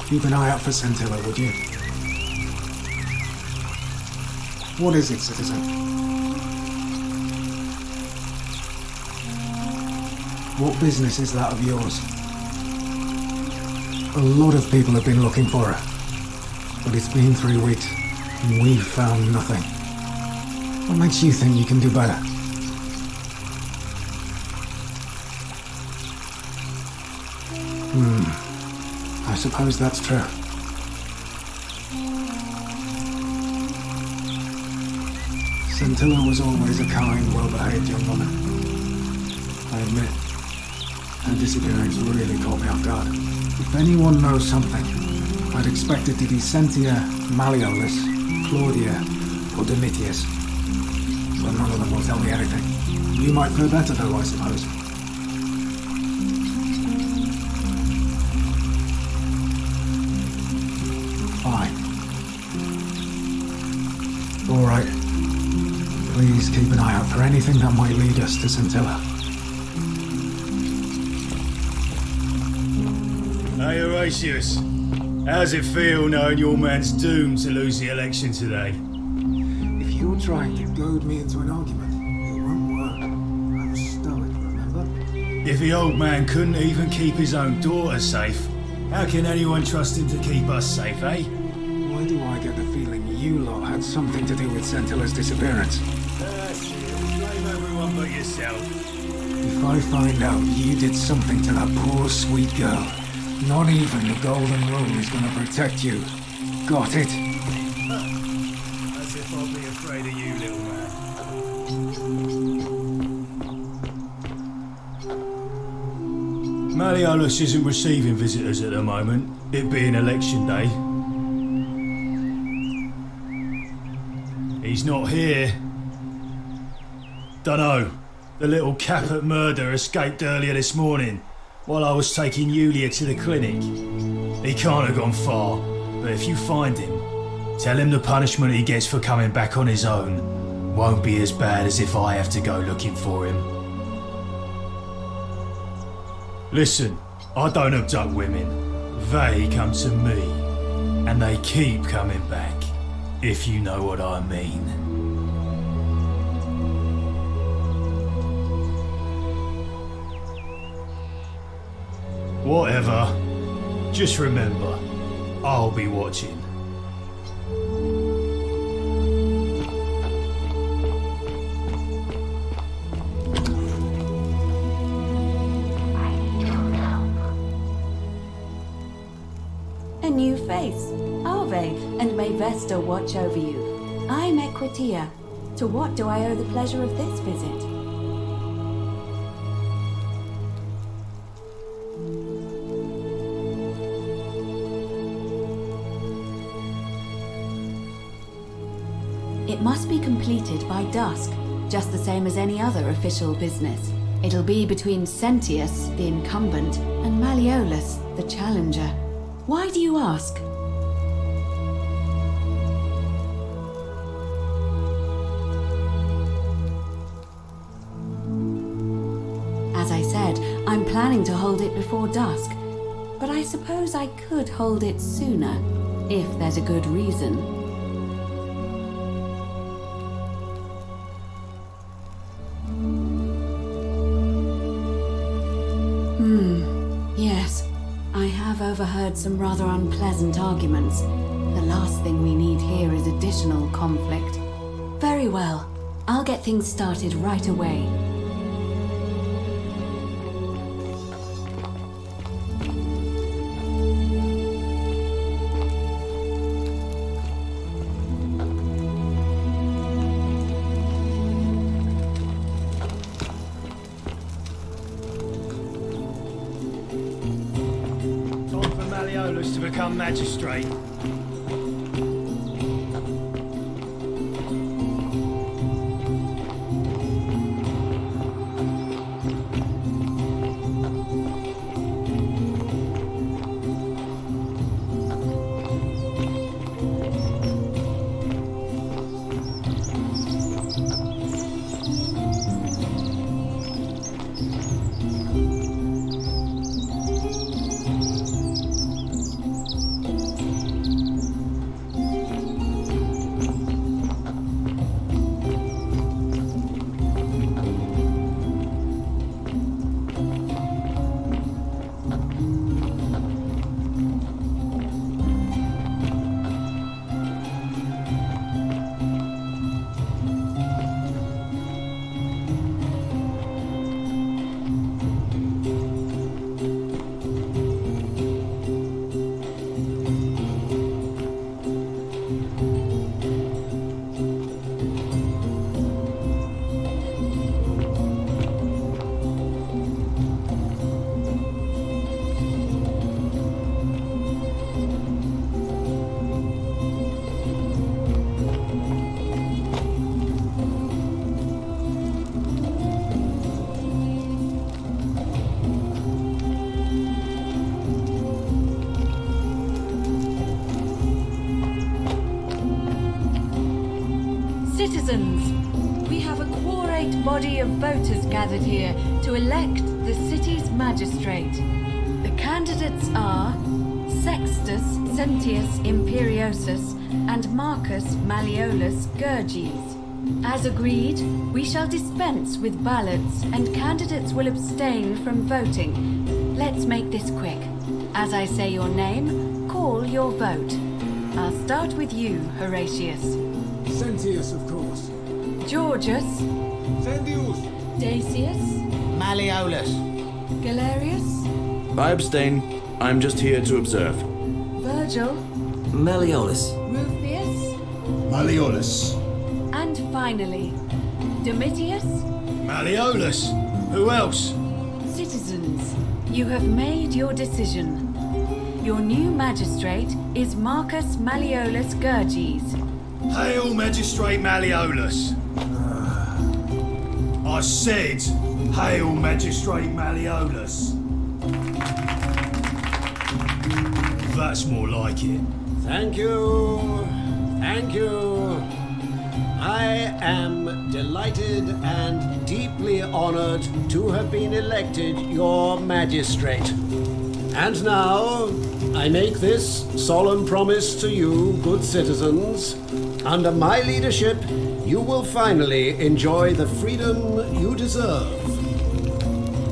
Keep an eye out for Scintilla, would you? What is it, citizen? What business is that of yours? A lot of people have been looking for her, but it's been 3 weeks, and we've found nothing. What makes you think you can do better? I suppose that's true. Scintilla was always a kind, well-behaved young woman. I admit, her disappearance really caught me off guard. If anyone knows something, I'd expect it to be Sentia, Malleolus, Claudia, or Domitius. But none of them will tell me anything. You might feel better though, I suppose. Fine. All right. Please keep an eye out for anything that might lead us to Scintilla. Hey Horatius, how's it feel knowing your man's doomed to lose the election today? If you're trying to goad me into an argument, it won't work. I'm stoic, remember? If the old man couldn't even keep his own daughter safe, how can anyone trust him to keep us safe, eh? Why do I get the feeling you lot had something to do with Scintilla's disappearance? Blame everyone but yourself. If I find out you did something to that poor sweet girl, not even the golden rule is gonna protect you. Got it? As if I'll be afraid of you, little man. Malleolus isn't receiving visitors at the moment, it being election day. He's not here. Dunno. The little Capet murder escaped earlier this morning, while I was taking Yulia to the clinic. He can't have gone far, but if you find him, tell him the punishment he gets for coming back on his own won't be as bad as if I have to go looking for him. Listen, I don't abduct women. They come to me, and they keep coming back, if you know what I mean. Whatever. Just remember, I'll be watching. A new face. Ave, and may Vesta watch over you. I'm Equitia. To what do I owe the pleasure of this visit? It must be completed by dusk, just the same as any other official business. It'll be between Sentius, the incumbent, and Malleolus, the challenger. Why do you ask? As I said, I'm planning to hold it before dusk, but I suppose I could hold it sooner, if there's a good reason. Yes, I have overheard some rather unpleasant arguments. The last thing we need here is additional conflict. Very well, I'll get things started right away. To become magistrate. Citizens, we have a quorate body of voters gathered here to elect the city's magistrate. The candidates are Sextus Sentius Imperiosus and Marcus Malleolus Gurges. As agreed, we shall dispense with ballots and candidates will abstain from voting. Let's make this quick. As I say your name, call your vote. I'll start with you, Horatius. Sentius, of course. Georgius. Sentius. Dacius. Malleolus. Galerius. I abstain. I'm just here to observe. Virgil. Malleolus. Rufius. Malleolus. And finally, Domitius. Malleolus. Who else? Citizens, you have made your decision. Your new magistrate is Marcus Malleolus Gurges. Hail, Magistrate Malleolus. I said, hail, Magistrate Malleolus. That's more like it. Thank you. Thank you. I am delighted and deeply honored to have been elected your magistrate. And now, I make this solemn promise to you, good citizens. Under my leadership, you will finally enjoy the freedom you deserve.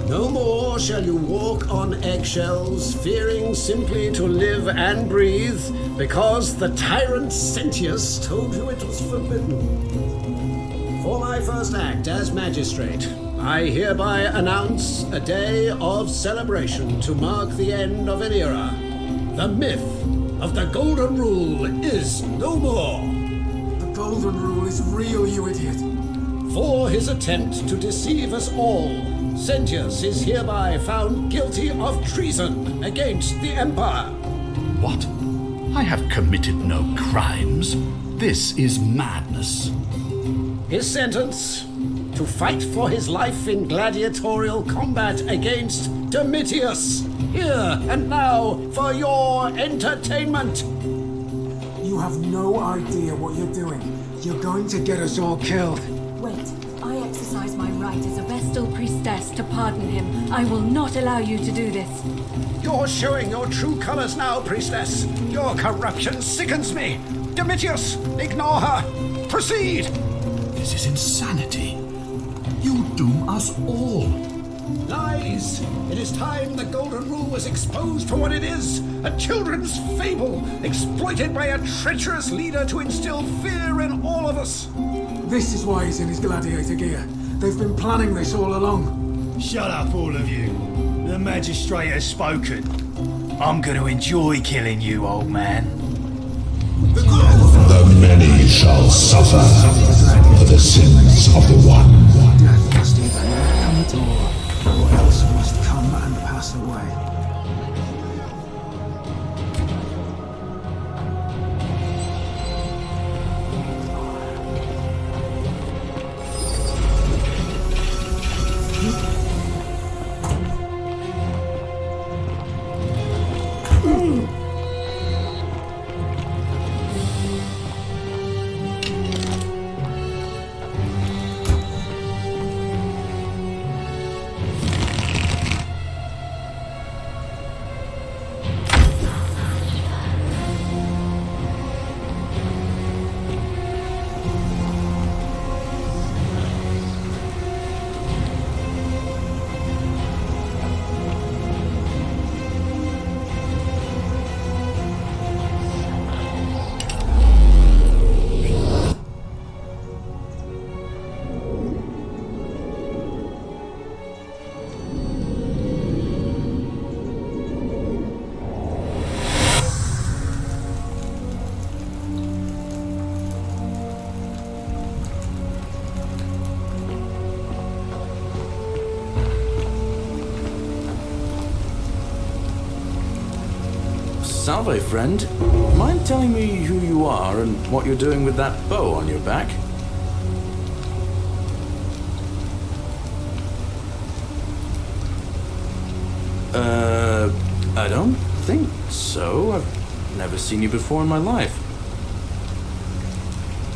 No more shall you walk on eggshells, fearing simply to live and breathe, because the tyrant Sentius told you it was forbidden. For my first act as magistrate, I hereby announce a day of celebration to mark the end of an era. The myth of the Golden Rule is no more. The Golden Rule is real, you idiot. For his attempt to deceive us all, Sentius is hereby found guilty of treason against the Empire. What? I have committed no crimes. This is madness. His sentence: to fight for his life in gladiatorial combat against Domitius. Here and now for your entertainment. You have no idea what you're doing. You're going to get us all killed. Wait, I exercise my right as a Vestal priestess to pardon him. I will not allow you to do this. You're showing your true colors now, priestess. Your corruption sickens me. Domitius, ignore her. Proceed. This is insanity. You doom us all. Lies! It is time the Golden Rule was exposed for what it is, a children's fable, exploited by a treacherous leader to instill fear in all of us. This is why he's in his gladiator gear. They've been planning this all along. Shut up, all of you. The magistrate has spoken. I'm going to enjoy killing you, old man. The many shall suffer for the sins of the one. Death must either not come at all, or else must come and pass away. Salve, friend. Mind telling me who you are and what you're doing with that bow on your back? I don't think so. I've never seen you before in my life.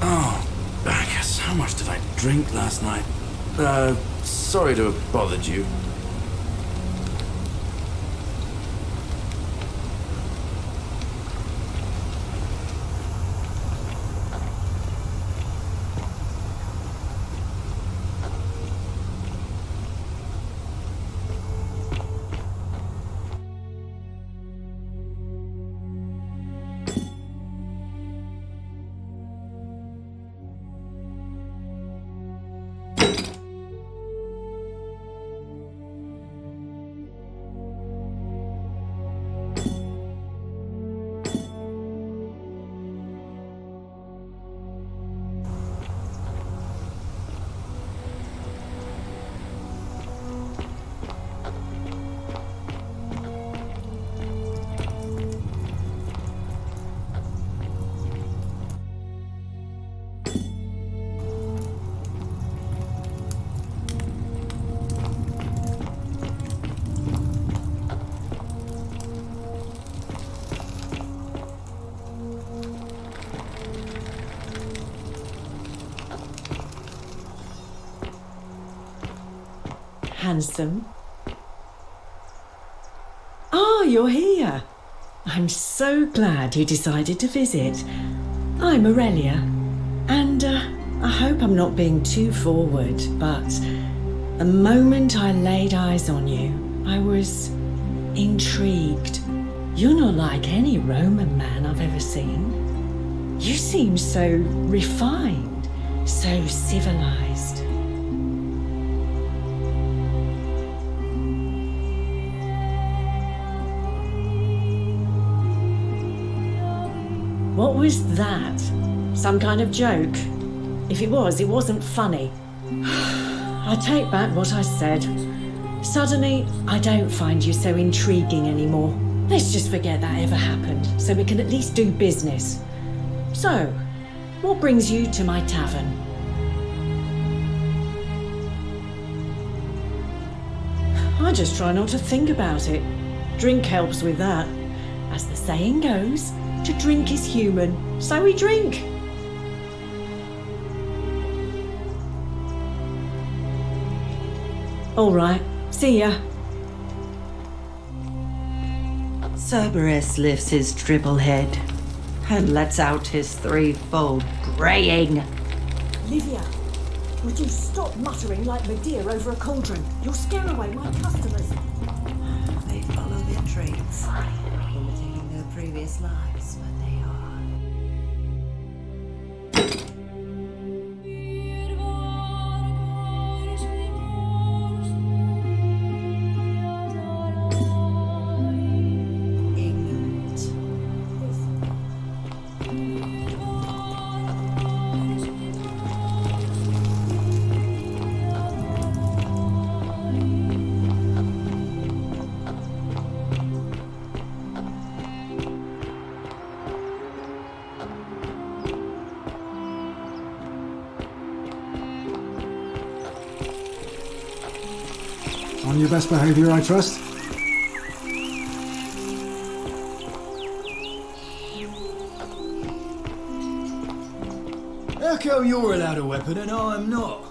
Oh, I guess much did I drink last night? Sorry to have bothered you. Handsome. Ah, you're here. I'm so glad you decided to visit. I'm Aurelia, and I hope I'm not being too forward, but the moment I laid eyes on you, I was intrigued. You're not like any Roman man I've ever seen. You seem so refined, so civilized. What was that? Some kind of joke? If it was, it wasn't funny. I take back what I said. Suddenly, I don't find you so intriguing anymore. Let's just forget that ever happened, so we can at least do business. So, what brings you to my tavern? I just try not to think about it. Drink helps with that. As the saying goes, to drink is human, so we drink. All right, see ya. Cerberus lifts his triple head and lets out his threefold braying. Livia, would you stop muttering like Medea over a cauldron? You'll scare away my customers. They follow their traits, imitating their previous lives, but they are. Ignorant. On your best behavior, I trust? How come you're allowed a weapon and I'm not?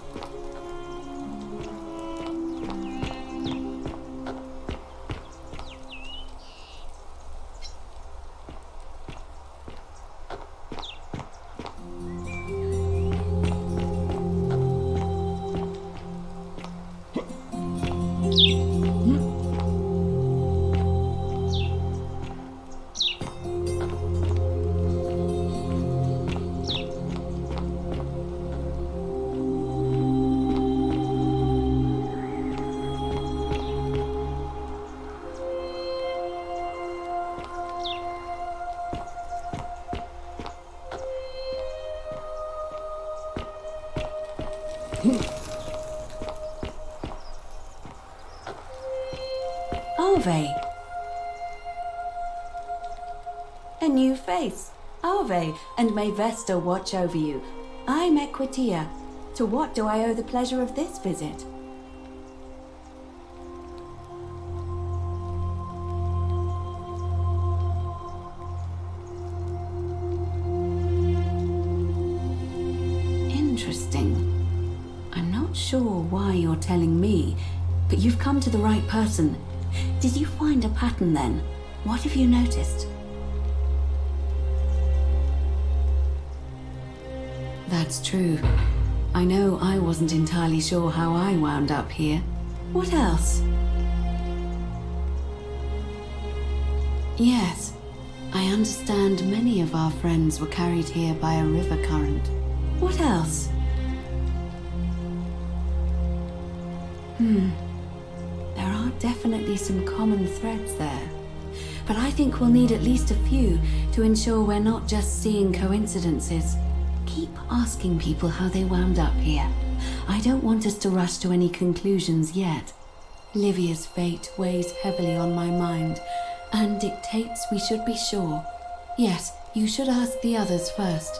Ave. A new face. Ave, and may Vesta watch over you. I'm Equitia. To what do I owe the pleasure of this visit? Interesting. sure why you're telling me, but you've come to the right person. Did you find a pattern then? What have you noticed? That's true. I know I wasn't entirely sure how I wound up here. What else? Yes, I understand many of our friends were carried here by a river current. What else? There are definitely some common threads there. But I think we'll need at least a few to ensure we're not just seeing coincidences. Keep asking people how they wound up here. I don't want us to rush to any conclusions yet. Livia's fate weighs heavily on my mind and dictates we should be sure. Yes, you should ask the others first.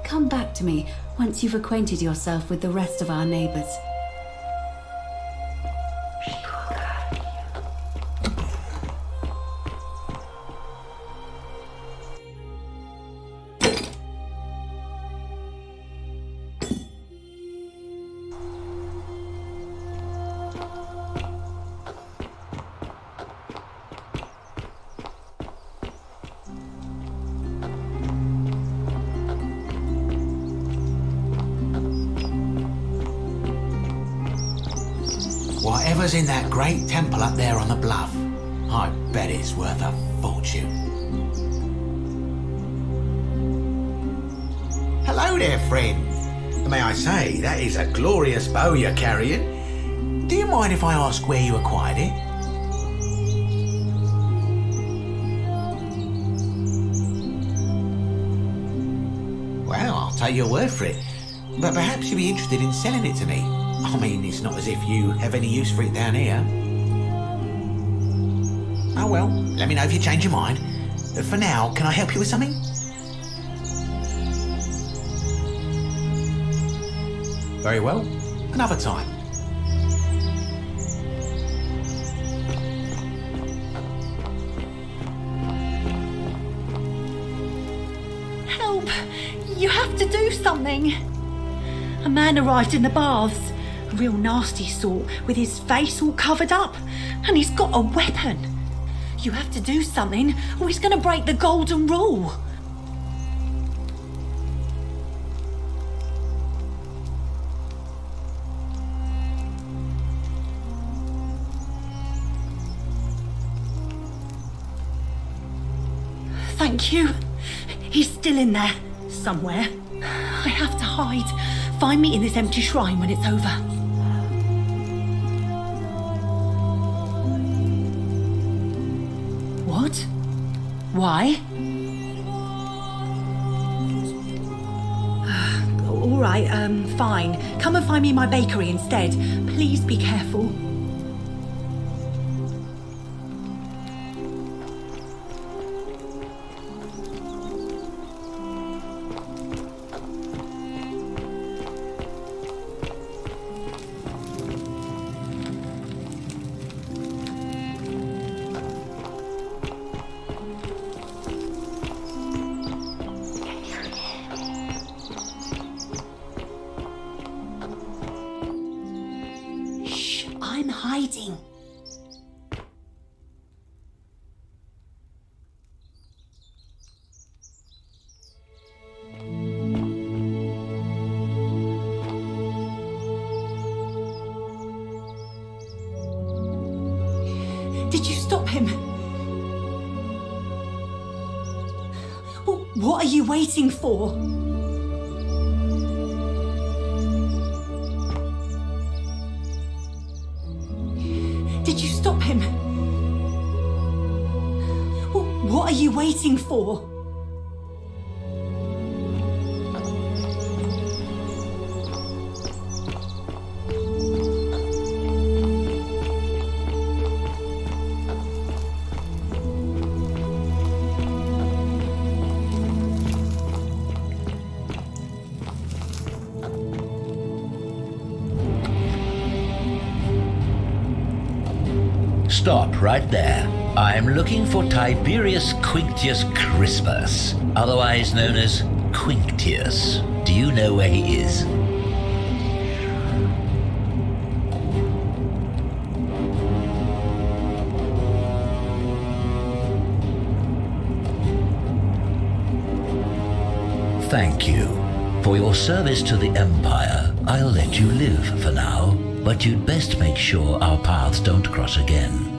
Come back to me once you've acquainted yourself with the rest of our neighbors. Whatever's in that great temple up there on the bluff, I bet it's worth a fortune. Hello there, friend. May I say, that is a glorious bow you're carrying. Do you mind if I ask where you acquired it? Well, I'll take your word for it. But perhaps you'd be interested in selling it to me. I mean, it's not as if you have any use for it down here. Oh well, let me know if you change your mind. For now, can I help you with something? Very well, another time. Help! You have to do something! A man arrived in the baths. A real nasty sort, with his face all covered up. And he's got a weapon. You have to do something, or he's going to break the golden rule. Thank you. He's still in there, somewhere. I have to hide. Find me in this empty shrine when it's over. What? Why? All right, fine. Come and find me in my bakery instead. Please be careful. I'm hiding. Did you stop him? What are you waiting for? Did you stop him? What are you waiting for? Stop right there. I'm looking for Tiberius Quinctius Crispus, otherwise known as Quinctius. Do you know where he is? Thank you. For your service to the Empire, I'll let you live for now, but you'd best make sure our paths don't cross again.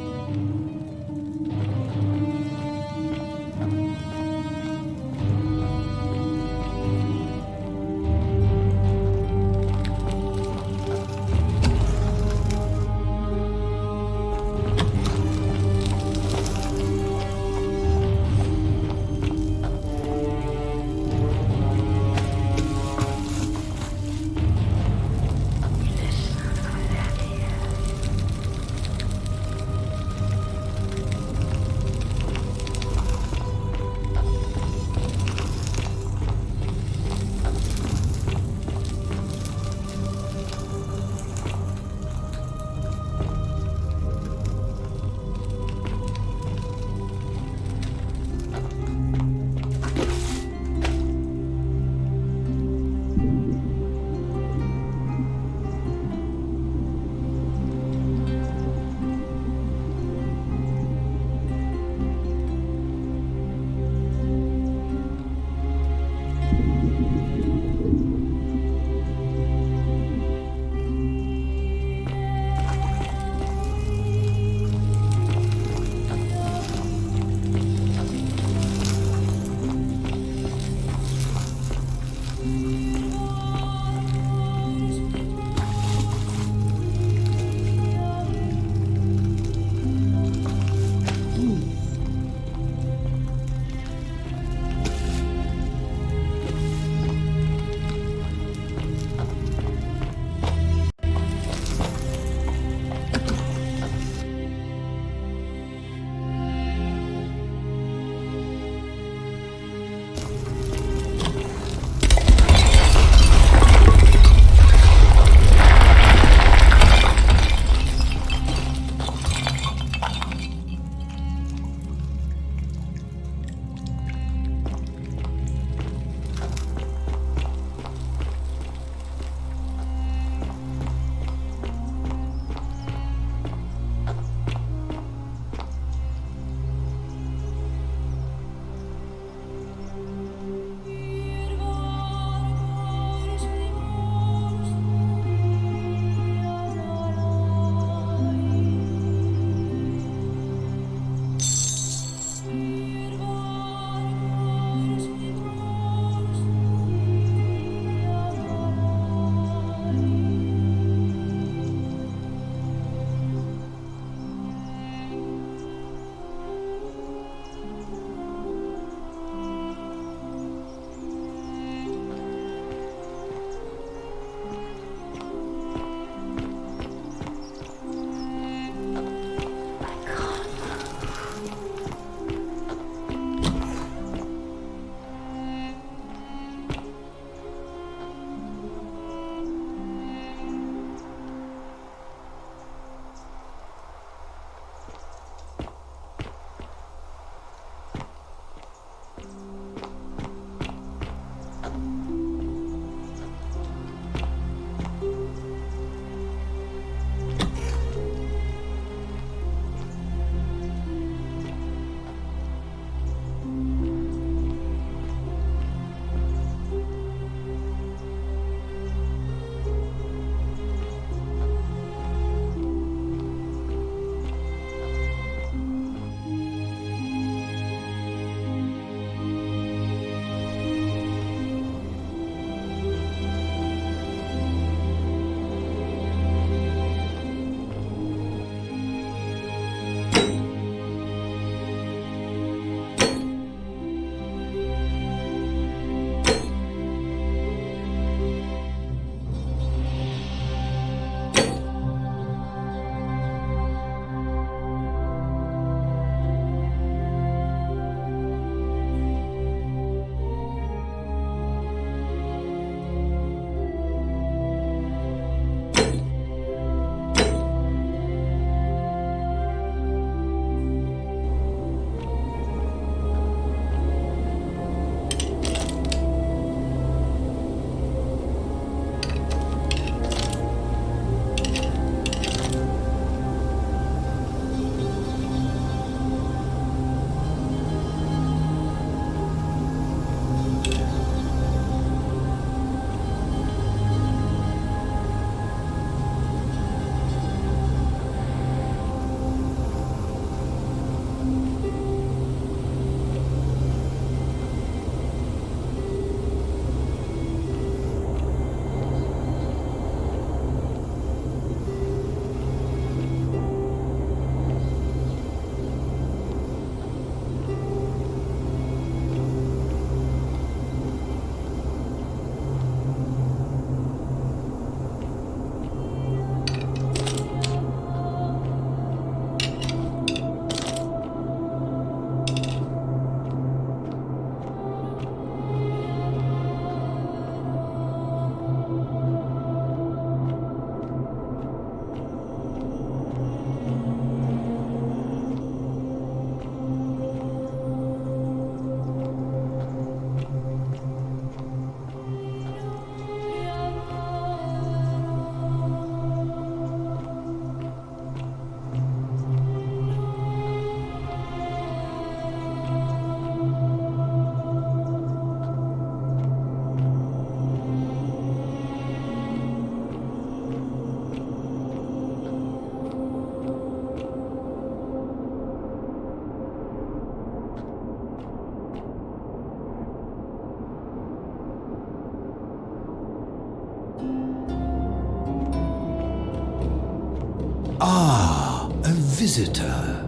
visitor.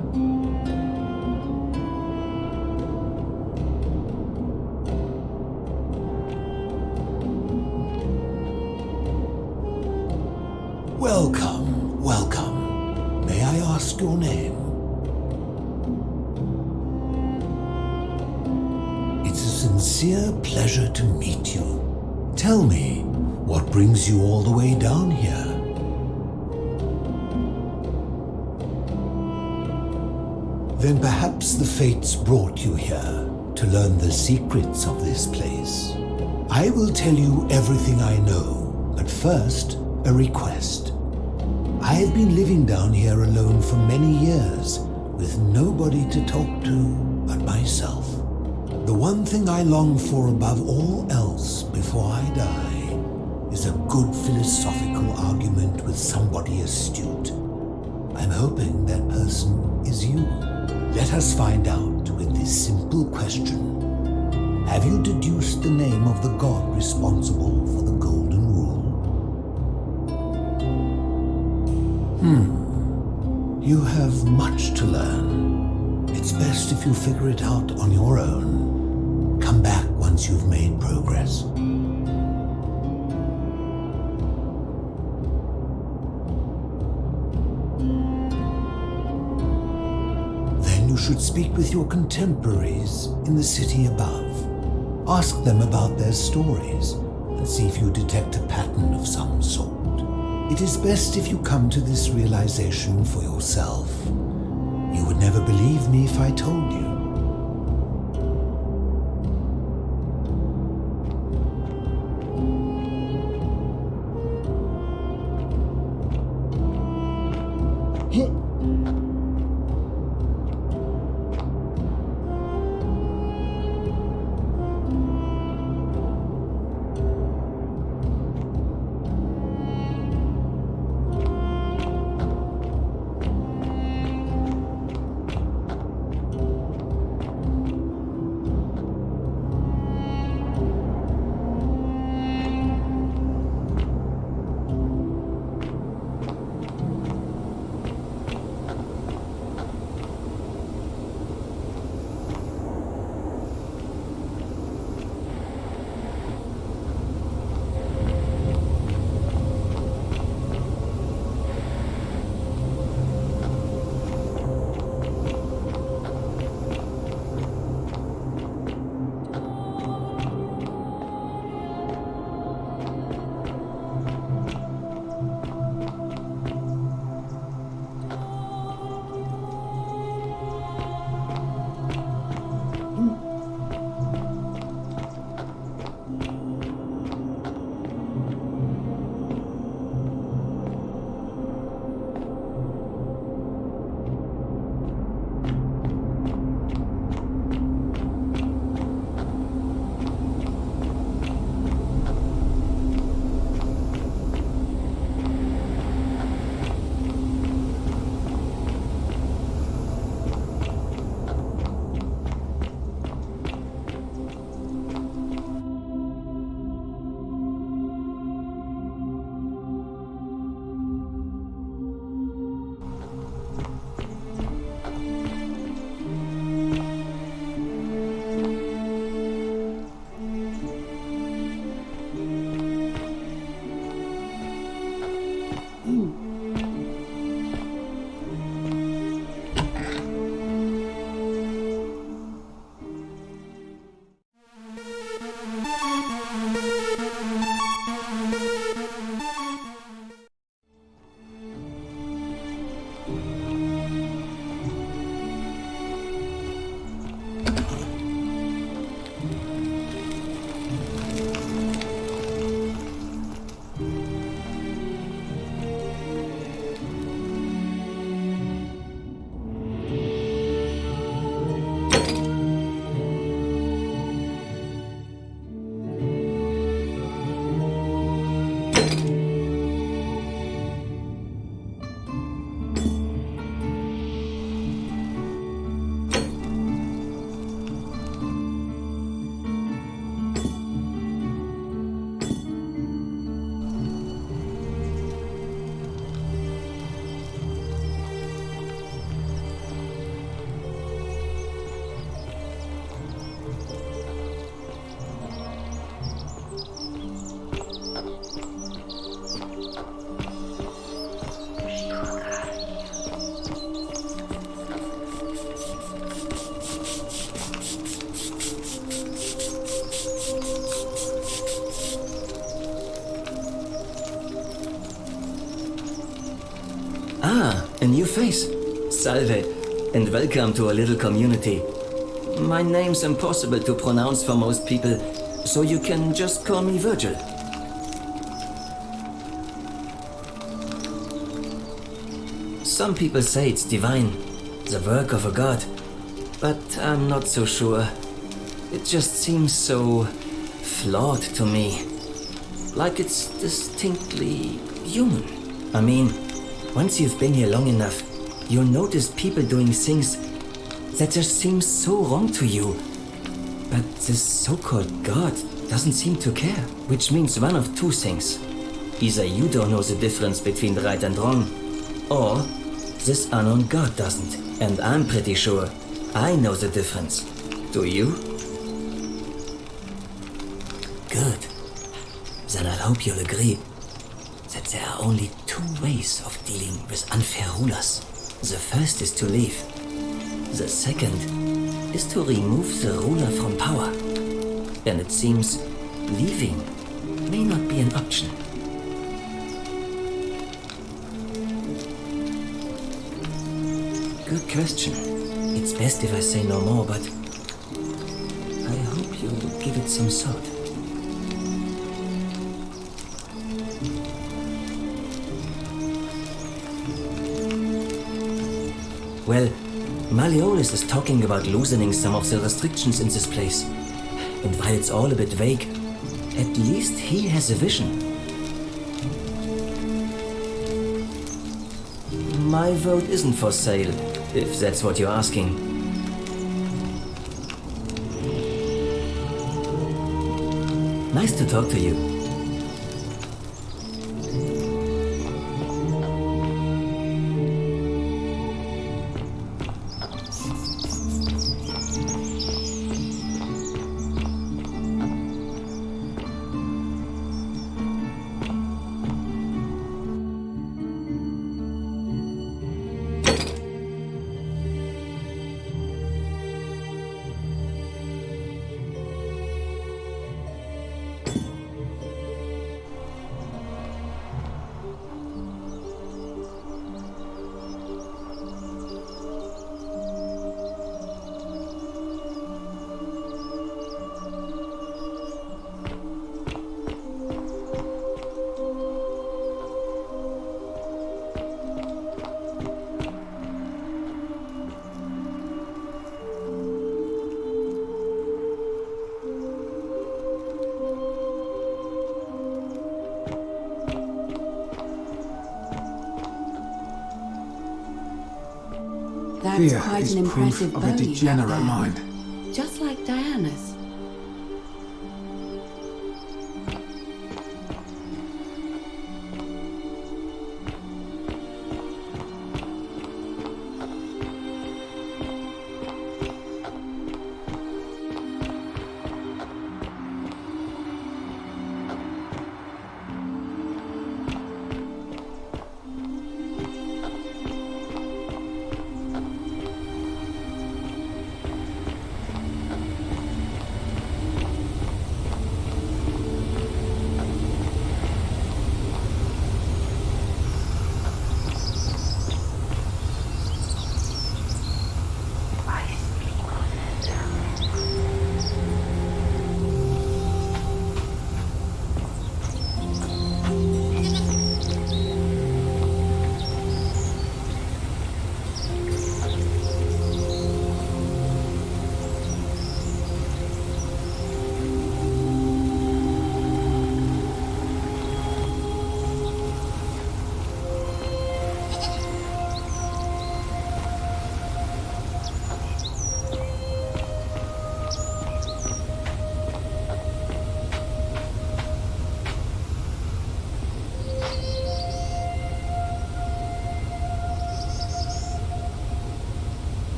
Welcome, welcome. May I ask your name? It's a sincere pleasure to meet you. Tell me, what brings you all the way down here? Then perhaps the fates brought you here to learn the secrets of this place. I will tell you everything I know, but first, a request. I have been living down here alone for many years, with nobody to talk to but myself. The one thing I long for above all else before I die is a good philosophical argument with somebody astute. I'm hoping that person is you. Let us find out with this simple question. Have you deduced the name of the god responsible for the Golden Rule? You have much to learn. It's best if you figure it out on your own. Come back once you've made progress. Then you should speak with your contemporaries in the city above. Ask them about their stories and see if you detect a pattern of some sort. It is best if you come to this realization for yourself. You would never believe me if I told you. face. Salve, and welcome to a little community. My name's impossible to pronounce for most people, so you can just call me Virgil. Some people say it's divine, the work of a god, but I'm not so sure. It just seems so flawed to me, like it's distinctly human. I mean, once you've been here long enough, you'll notice people doing things that just seem so wrong to you. But this so-called god doesn't seem to care, which means one of two things. Either you don't know the difference between right and wrong, or this unknown god doesn't, and I'm pretty sure I know the difference. Do you? Good. Then I hope you'll agree that there are only two ways of dealing with unfair rulers. The first is to leave. The second is to remove the ruler from power. And it seems leaving may not be an option. Good question. It's best if I say no more, but I hope you'll give it some thought. Well, Malleolus is talking about loosening some of the restrictions in this place. And while it's all a bit vague, at least he has a vision. My vote isn't for sale, if that's what you're asking. Nice to talk to you. That's Fear quite is an proof impressive of bow a you have degenerate there. mind. Just like Diana's.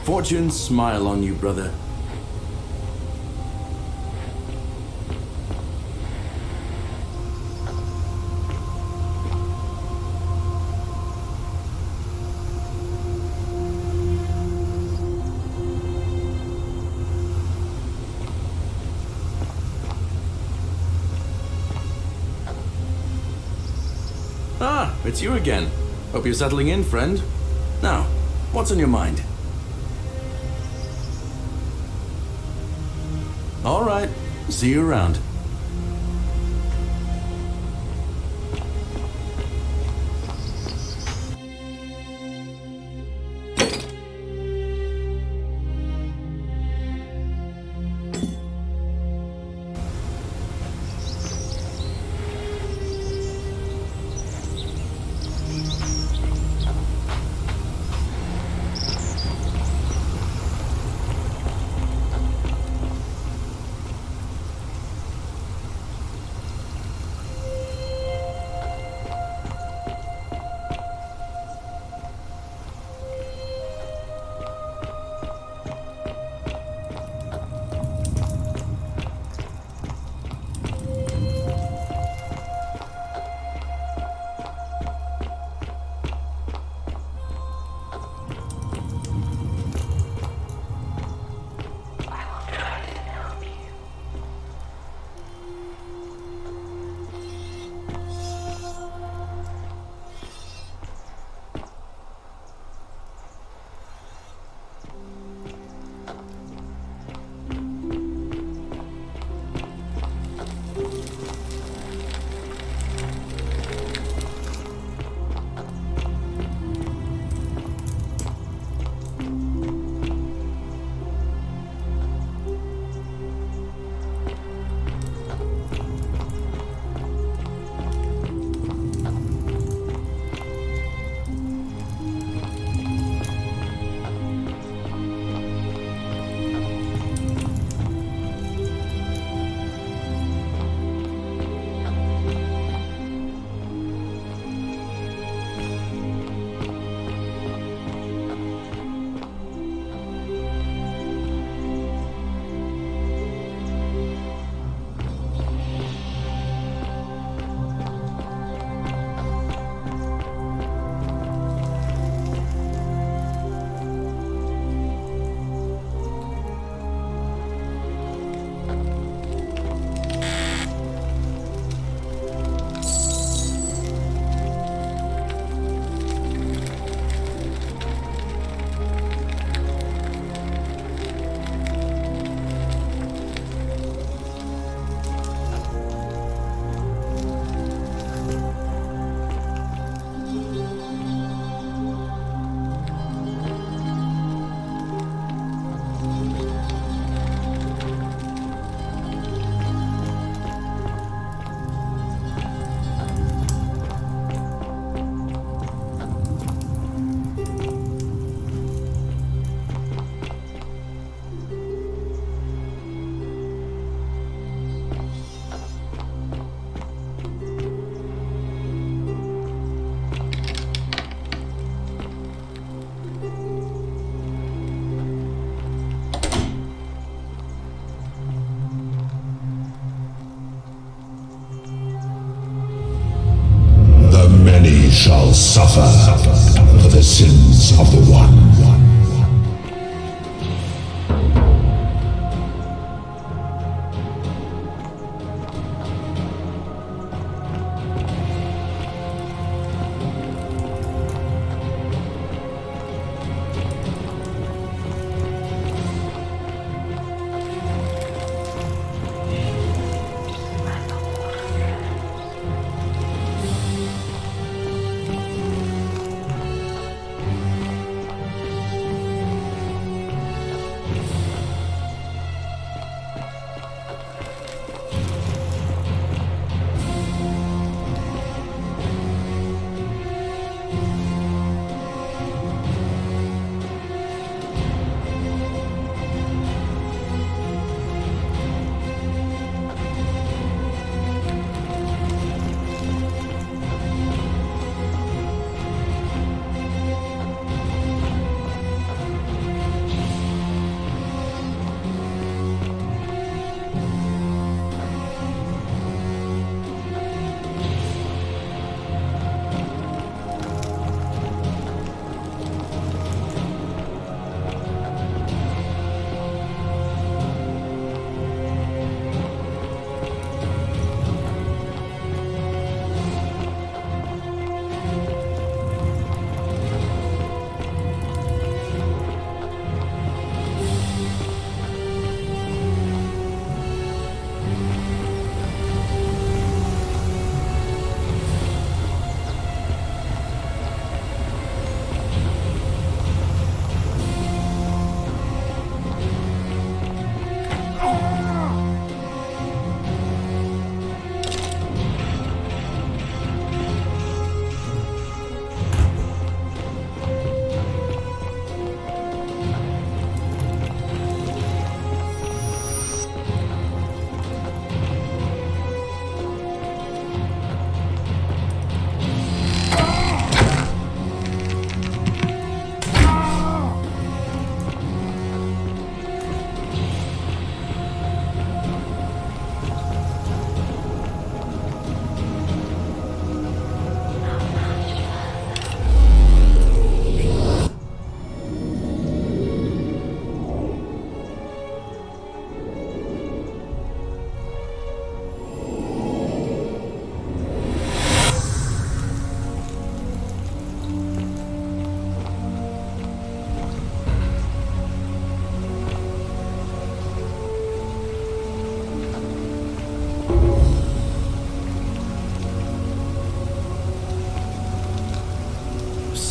Fortune smile on you, brother. Ah, it's you again. Hope you're settling in, friend. Now, what's on your mind? All right. See you around. Many shall suffer for the sins of the one.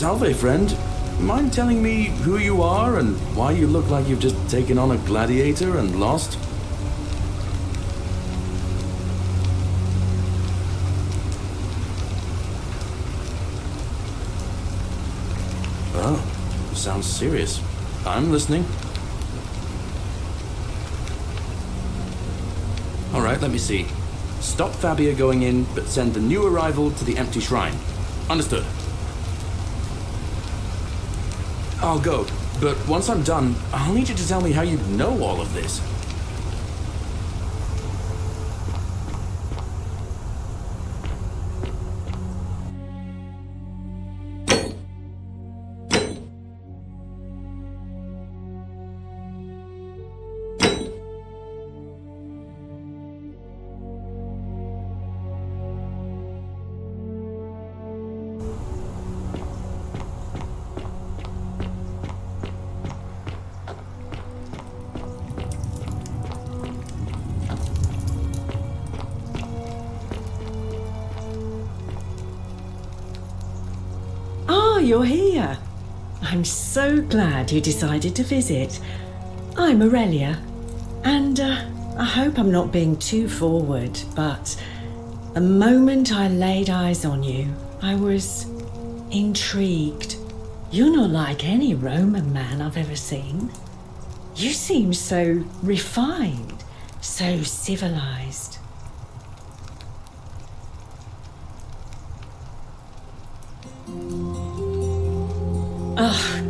Salve, friend. Mind telling me who you are and why you look like you've just taken on a gladiator and lost? Oh, sounds serious. I'm listening. Alright, let me see. Stop Fabia going in, but send the new arrival to the empty shrine. Understood. I'll go, but once I'm done, I'll need you to tell me how you know all of this. You're here. I'm so glad you decided to visit. I'm Aurelia, and I hope I'm not being too forward, but the moment I laid eyes on you, I was intrigued. You're not like any Roman man I've ever seen. You seem so refined, so civilized.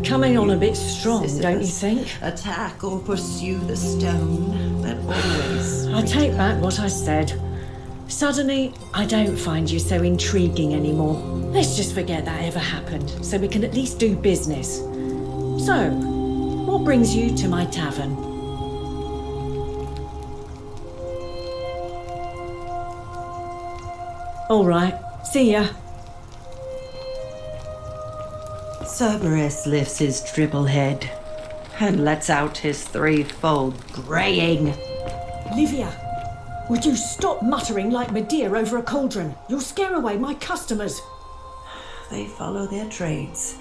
Coming on a bit strong, don't you think? Attack or pursue the stone, but always. I take back what I said. Suddenly, I don't find you so intriguing anymore. Let's just forget that ever happened, so we can at least do business. So, what brings you to my tavern? All right, see ya. Cerberus lifts his triple head and lets out his threefold braying. Livia, would you stop muttering like Medea over a cauldron? You'll scare away my customers. They follow their trades,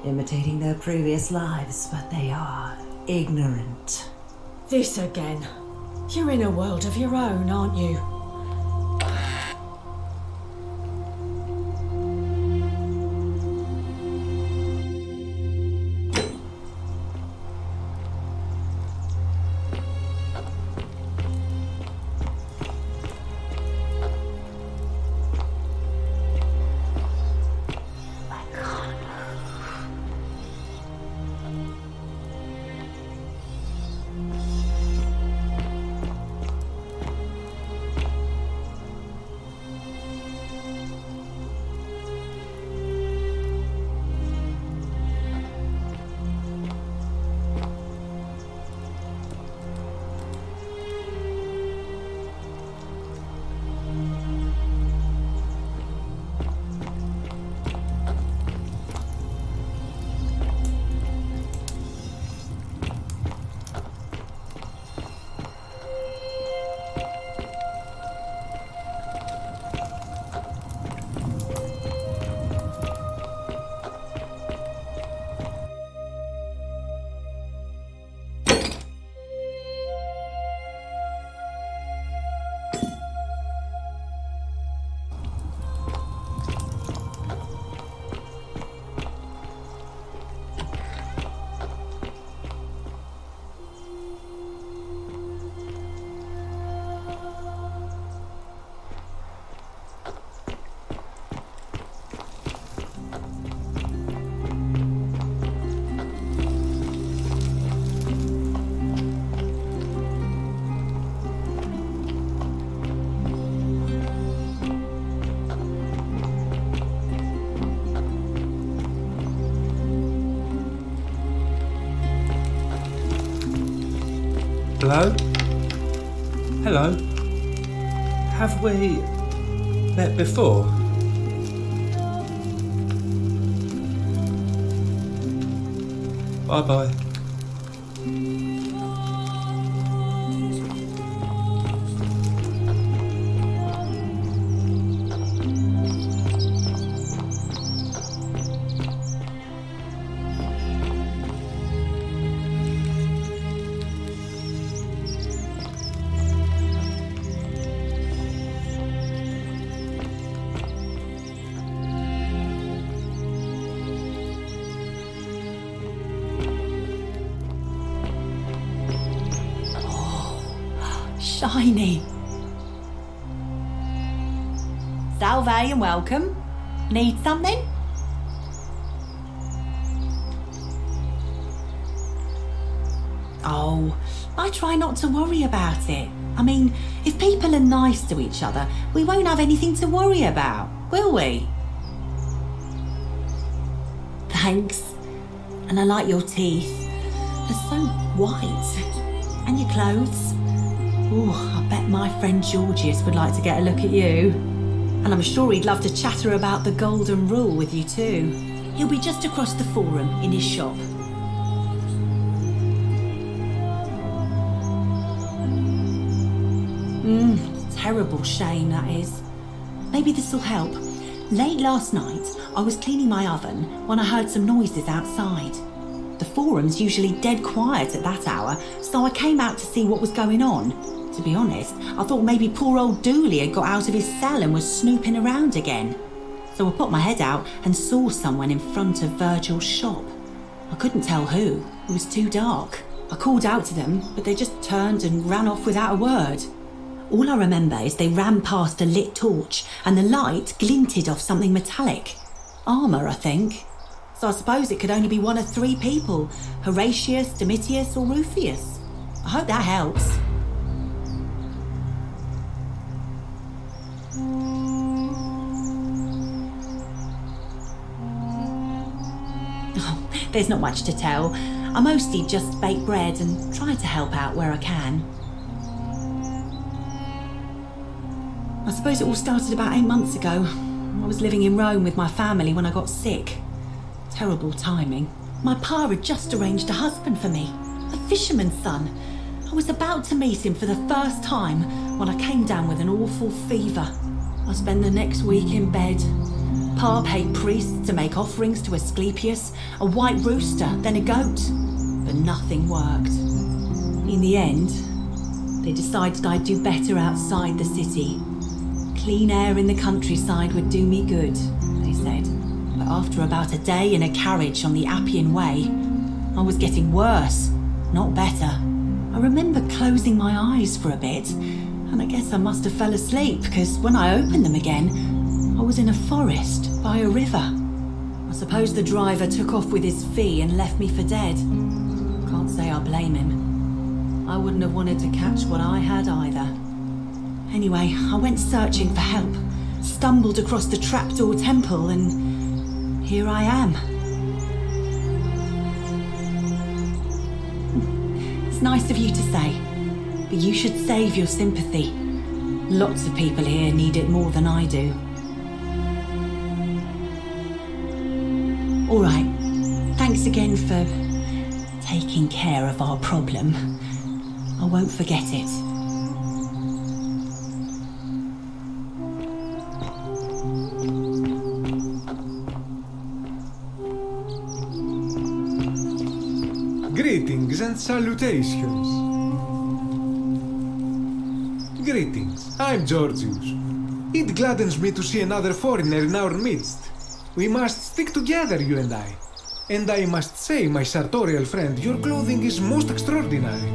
imitating their previous lives, but they are ignorant. This again. You're in a world of your own, aren't you? Hello? Hello? Have we met before? Bye-bye. shiny. Salve and welcome. Need something? Oh, I try not to worry about it. I mean, if people are nice to each other, we won't have anything to worry about, will we? Thanks. And I like your teeth. They're so white. And your clothes. Oh, I bet my friend Georgius would like to get a look at you. And I'm sure he'd love to chatter about the golden rule with you too. He'll be just across the forum in his shop. Terrible shame, that is. Maybe this'll help. Late last night, I was cleaning my oven when I heard some noises outside. The forum's usually dead quiet at that hour, so I came out to see what was going on. To be honest, I thought maybe poor old Dooley had got out of his cell and was snooping around again. So I put my head out and saw someone in front of Virgil's shop. I couldn't tell who. It was too dark. I called out to them, but they just turned and ran off without a word. All I remember is they ran past a lit torch and the light glinted off something metallic. Armour, I think. So I suppose it could only be one of three people. Horatius, Domitius or Rufius. I hope that helps. Oh, there's not much to tell. I mostly just bake bread and try to help out where I can. I suppose it all started about 8 months ago. I was living in Rome with my family when I got sick. Terrible timing. My pa had just arranged a husband for me, a fisherman's son. I was about to meet him for the first time when I came down with an awful fever. I spent the next week in bed. Pa paid priests to make offerings to Asclepius, a white rooster, then a goat. But nothing worked. In the end, they decided I'd do better outside the city. Clean air in the countryside would do me good, they said. But after about a day in a carriage on the Appian Way, I was getting worse, not better. I remember closing my eyes for a bit, and I guess I must have fell asleep, because when I opened them again, I was in a forest by a river. I suppose the driver took off with his fee and left me for dead. Can't say I blame him. I wouldn't have wanted to catch what I had either. Anyway, I went searching for help, stumbled across the trapdoor temple, and here I am. It's nice of you to say, but you should save your sympathy. Lots of people here need it more than I do. All right, thanks again for taking care of our problem. I won't forget it. Greetings and salutations. Greetings, I'm Georgius. It gladdens me to see another foreigner in our midst. We must stick together, you and I. And I must say, my sartorial friend, your clothing is most extraordinary.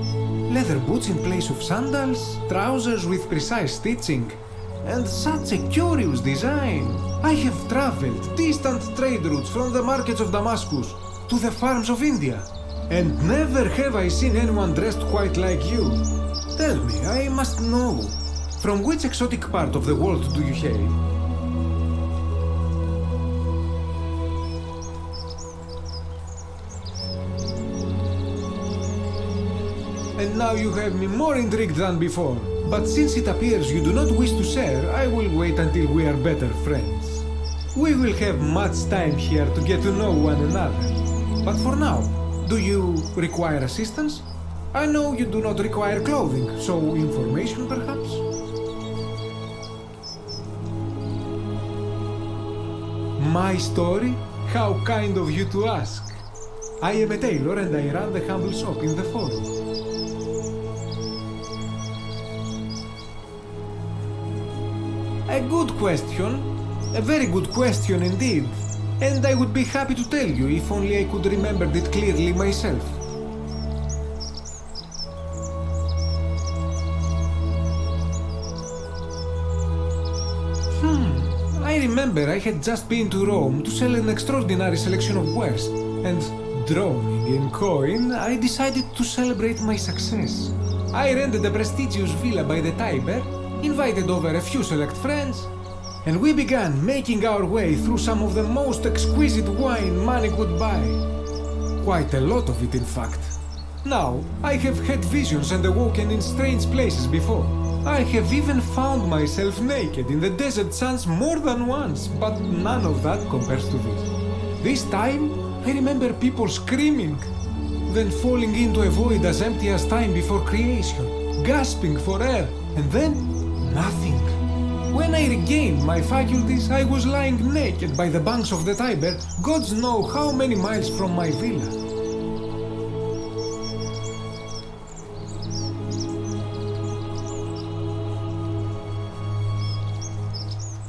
Leather boots in place of sandals, trousers with precise stitching, and such a curious design. I have traveled distant trade routes from the markets of Damascus to the farms of India, and never have I seen anyone dressed quite like you. Tell me, I must know, from which exotic part of the world do you hail? And now you have me more intrigued than before. But since it appears you do not wish to share, I will wait until we are better friends. We will have much time here to get to know one another. But for now, do you require assistance? I know you do not require clothing, so information perhaps? My story? How kind of you to ask. I am a tailor and I run the humble shop in the forum. A good question. A very good question indeed. And I would be happy to tell you if only I could remember it clearly myself. remember I had just been to Rome to sell an extraordinary selection of wares, and drowning in coin, I decided to celebrate my success. I rented a prestigious villa by the Tiber, invited over a few select friends, and we began making our way through some of the most exquisite wine money could buy. Quite a lot of it, in fact. Now, I have had visions and awoken in strange places before. I have even found myself naked in the desert sands more than once, but none of that compares to this. This time, I remember people screaming, then falling into a void as empty as time before creation, gasping for air, and then nothing. When I regained my faculties, I was lying naked by the banks of the Tiber, gods know how many miles from my villa.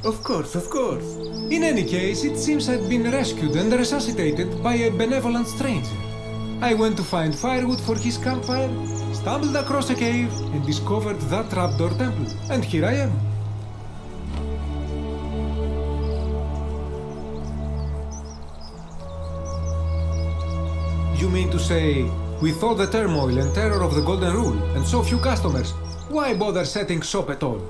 Of course, of course. In any case, it seems I'd been rescued and resuscitated by a benevolent stranger. I went to find firewood for his campfire, stumbled across a cave, and discovered that trapdoor temple. And here I am. You mean to say, with all the turmoil and terror of the Golden Rule, and so few customers, why bother setting shop at all?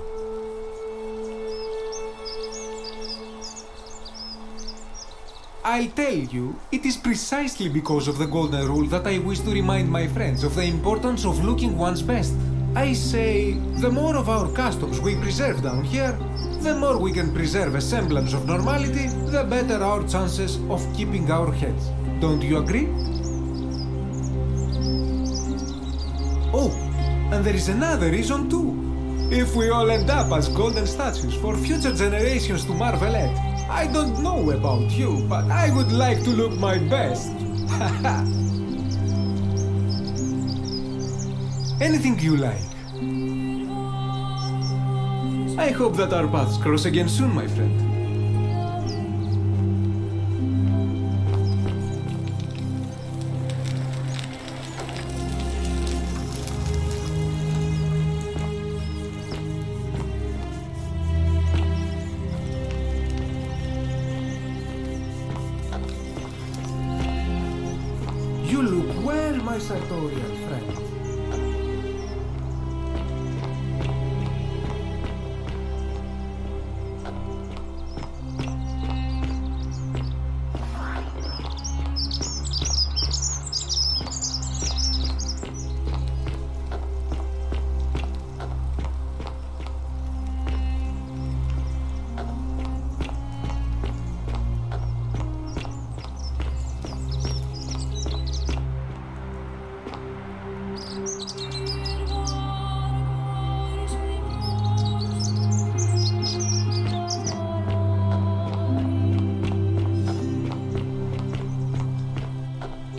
I'll tell you, it is precisely because of the Golden Rule that I wish to remind my friends of the importance of looking one's best. I say, the more of our customs we preserve down here, the more we can preserve a semblance of normality, the better our chances of keeping our heads. Don't you agree? Oh, and there is another reason too. If we all end up as golden statues for future generations to marvel at, I don't know about you, but I would like to look my best. Anything you like. I hope that our paths cross again soon, my friend. You look well, my sartorial friend.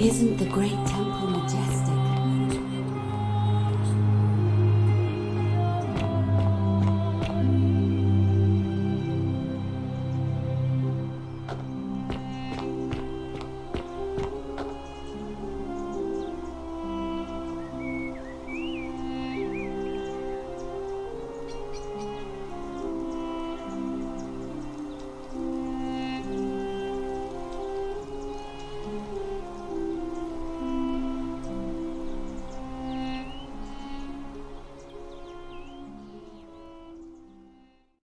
Isn't the great temple majestic?